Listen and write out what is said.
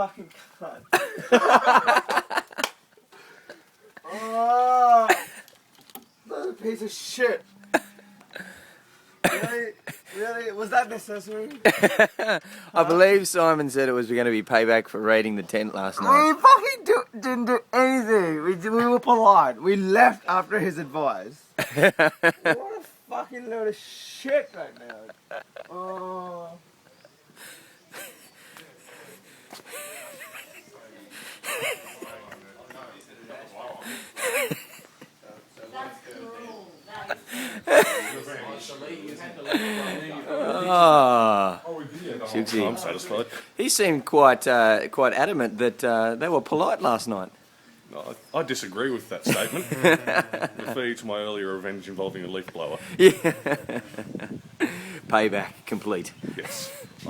fucking cunt. Oh, what a piece of shit. Really? Was that necessary? I believe Simon said it was going to be payback for raiding the tent last night. We fucking didn't do anything. We were polite. We left after his advice. What a fucking load of shit right now. Oh. I'm satisfied. He seemed quite adamant that they were polite last night. No, I disagree with that statement. Refer to my earlier revenge involving a leaf blower. Yeah. Payback complete. Yes.